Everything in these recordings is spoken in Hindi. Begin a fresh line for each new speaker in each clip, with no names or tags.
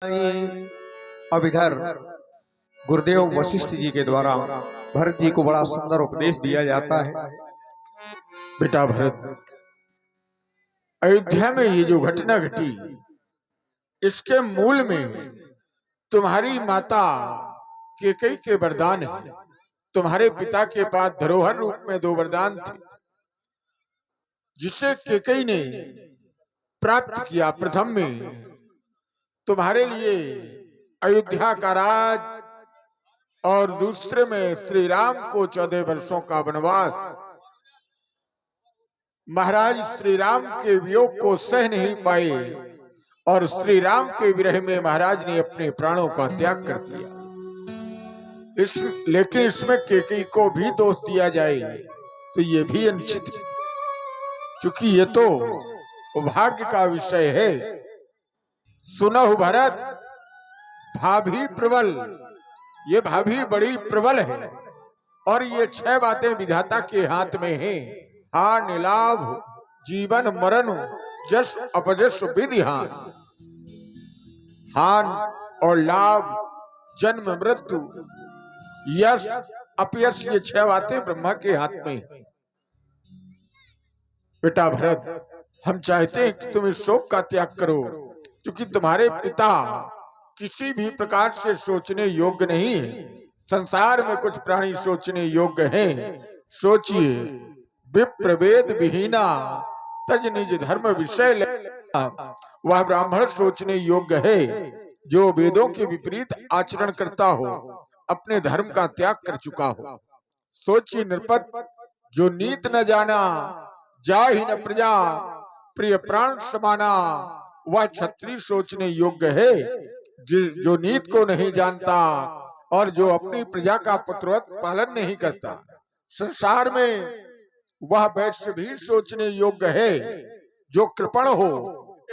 अब इधर गुरुदेव वशिष्ठ जी के द्वारा भरत जी को बड़ा सुंदर उपदेश दिया जाता है।
बेटा भरत, अयोध्या में ये जो घटना घटी, इसके मूल में तुम्हारी माता कैकेयी के वरदान है। तुम्हारे पिता के पास धरोहर रूप में 2 वरदान थे, जिसे कैकेयी ने प्राप्त किया। प्रथम में तुम्हारे लिए अयोध्या का राज और दूसरे में श्री राम को 14 वर्षों का वनवास। महाराज श्री राम के वियोग को सह नहीं पाए और श्री राम के विरह में महाराज ने अपने प्राणों का त्याग कर दिया। लेकिन इसमें कैकेयी को भी दोष दिया जाए तो ये भी अनुचित है, क्योंकि ये तो भाग्य का विषय है। सुनहु भरत, भाभी प्रबल, ये भाभी बड़ी प्रबल है और ये 6 बातें विधाता के हाथ में हैं। हानि लाभ, जीवन मरण, जस अपजस विधिहान। हान और लाभ, जन्म मृत्यु, यश अपयश, ये 6 बातें ब्रह्मा के हाथ में हैं। बेटा भरत, हम चाहते हैं कि तुम इस शोक का त्याग करो, क्योंकि तुम्हारे पिता किसी भी प्रकार से सोचने योग्य नहीं है। संसार में कुछ प्राणी सोचने योग्य हैं। सोचिए, विप्र वेद विहीना तज निज धर्म विषय लेना। वह ब्राह्मण सोचने योग्य है जो वेदों के विपरीत आचरण करता हो, अपने धर्म का त्याग कर चुका हो। सोचिए नृपत, जो नीत न जाना जाहि न प्रजा, प्रिय प्राण समाना। वह क्षत्रिय सोचने योग्य है जो नीत को नहीं जानता और जो अपनी प्रजा का पुत्रवत पालन नहीं करता। संसार में वह वैश्य भी सोचने योग्य है जो कृपण हो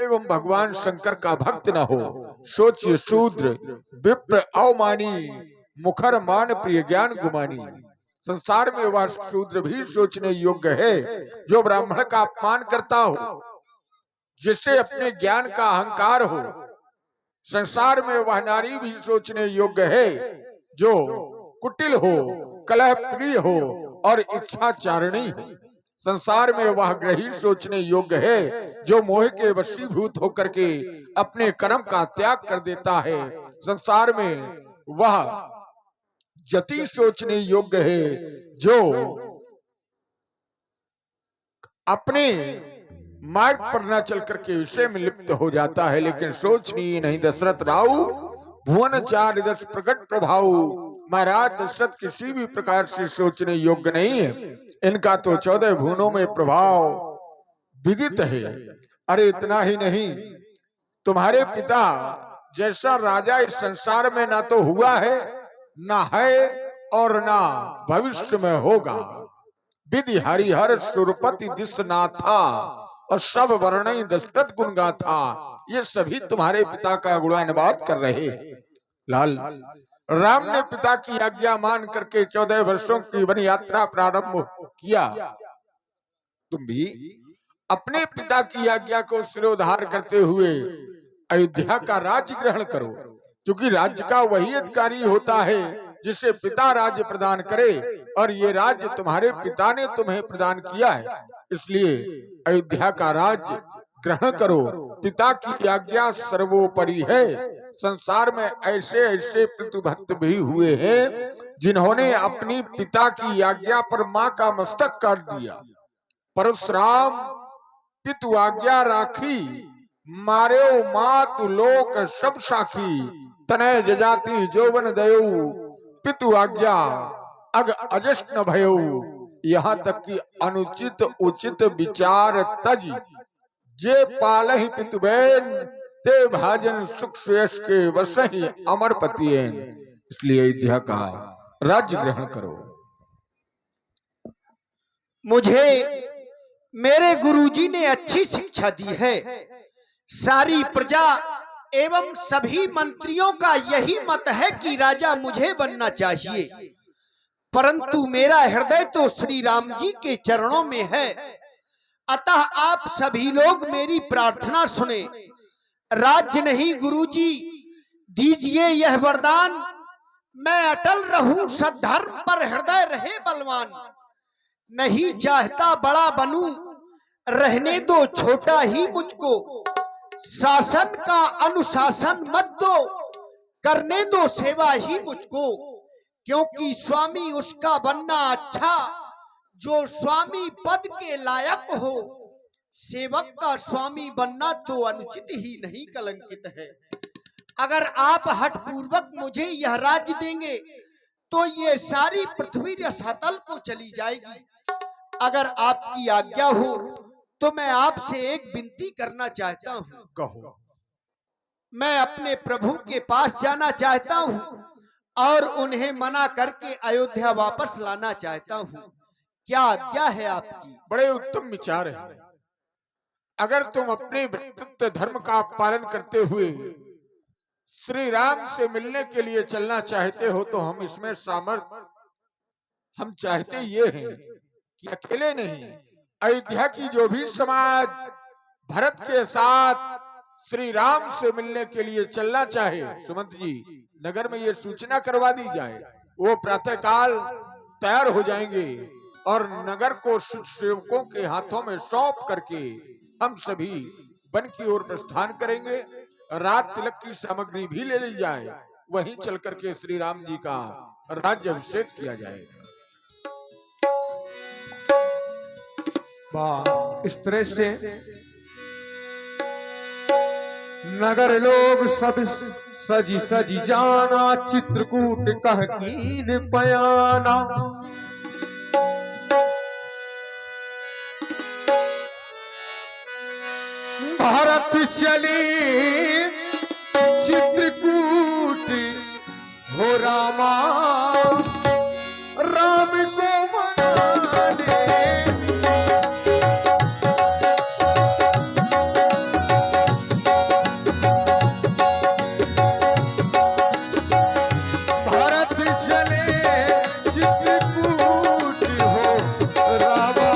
एवं भगवान शंकर का भक्त न हो। सोचिए शूद्र, विप्र अवमानी, मुखर मान प्रिय ज्ञान गुमानी। संसार में वह शूद्र भी सोचने योग्य है जो ब्राह्मण का अपमान करता हो, जिससे अपने ज्ञान का अहंकार हो। संसार में वह नारी भी सोचने योग्य है जो कुटिल हो, कलह प्रिय हो और इच्छाचारिणी हो। संसार में वह ग्रही सोचने योग्य है जो मोह के वशीभूत होकर के अपने कर्म का त्याग कर देता है। संसार में वह जति सोचने योग्य है जो अपने मार्ग पर न चल करके विषय में लिप्त हो जाता है। लेकिन सोचनीय नहीं दशरथ राऊ, भुवन 4 दश प्रकट प्रभाव। महाराज दशरथ किसी भी प्रकार से सोचने योग्य नहीं है। इनका तो 14 भुवनों में प्रभाव विदित है। अरे इतना ही नहीं, तुम्हारे पिता जैसा राजा इस संसार में ना तो हुआ है, ना है और ना भविष्य में होगा। विधि हरिहर सुरपति दिशनाथा और सब वर्णय दशरथ गुण गाथा। ये सभी तुम्हारे पिता का गुणानुवाद कर रहे हैं। लाल, राम ने पिता की आज्ञा मान करके 14 वर्षों की वन यात्रा प्रारंभ किया। तुम भी अपने पिता की आज्ञा को सिरोधार करते हुए अयोध्या का राज्य ग्रहण करो, क्योंकि राज्य का वही अधिकारी होता है जिसे पिता राज्य प्रदान करे, और ये राज्य तुम्हारे पिता ने तुम्हें प्रदान किया है। इसलिए अयोध्या का राज्य ग्रहण करो। पिता की आज्ञा सर्वोपरि है। संसार में ऐसे ऐसे पितृभक्त भी हुए हैं जिन्होंने अपनी पिता की आज्ञा पर मां का मस्तक काट दिया। परशुराम पितु आज्ञा राखी, मारे मातु लोक सब साखी। तनय जजाति जोवन दयो, पितु आज्ञा अग अजस्न भयो। यहाँ तक कि अनुचित उचित विचार तज, जे पालहि पितु बैन, ते भाजन सुख सुयश के वसहि अमर पतियन। इसलिए अयोध्या का राज्य ग्रहण करो।
मुझे मेरे गुरुजी ने अच्छी शिक्षा दी है। सारी प्रजा एवं सभी मंत्रियों का यही मत है कि राजा मुझे बनना चाहिए, परंतु मेरा हृदय तो श्री राम जी के चरणों में है। अतः आप सभी लोग मेरी प्रार्थना सुने। राज्य नहीं गुरुजी, दीजिए यह वरदान, मैं अटल रहूं सद्धर्म पर, हृदय रहे बलवान। नहीं चाहता बड़ा बनूं, रहने दो छोटा ही मुझको। शासन का अनुशासन मत दो, करने दो सेवा ही मुझको। क्योंकि स्वामी उसका बनना अच्छा, जो स्वामी पद के लायक हो। सेवक का स्वामी बनना तो अनुचित ही नहीं कलंकित है। अगर आप हठपूर्वक मुझे यह राज्य देंगे तो ये सारी पृथ्वी रसातल को चली जाएगी। अगर आपकी आज्ञा हो तो मैं आपसे एक विनती करना चाहता हूँ।
कहो।
मैं अपने प्रभु के पास जाना चाहता हूँ और उन्हें मना करके अयोध्या वापस लाना चाहता हूँ। क्या आज्ञा है आपकी?
बड़े उत्तम विचार है। अगर तुम अपने व्यक्तित्व धर्म का पालन करते हुए श्री राम से मिलने के लिए चलना चाहते हो तो हम इसमें सामर्थ्य, हम चाहते ये हैं कि अकेले नहीं, अयोध्या की जो भी समाज भरत के साथ श्री राम से मिलने के लिए चलना चाहे, सुमंत जी नगर में ये सूचना करवा दी जाए। वो प्रातः काल तैयार हो जाएंगे और नगर को सेवकों के हाथों में सौंप करके हम सभी वन की ओर प्रस्थान करेंगे। रात तिलक की सामग्री भी ले ली जाए, वहीं चल करके श्री राम जी का राज्याभिषेक किया जाएगा।
इस तरह से नगर लोग सब सजी सजी जाना, चित्रकूट कह कीन बयाना। भारत चली चित्रकूट हो रामा, राम को मनाने। भारत चले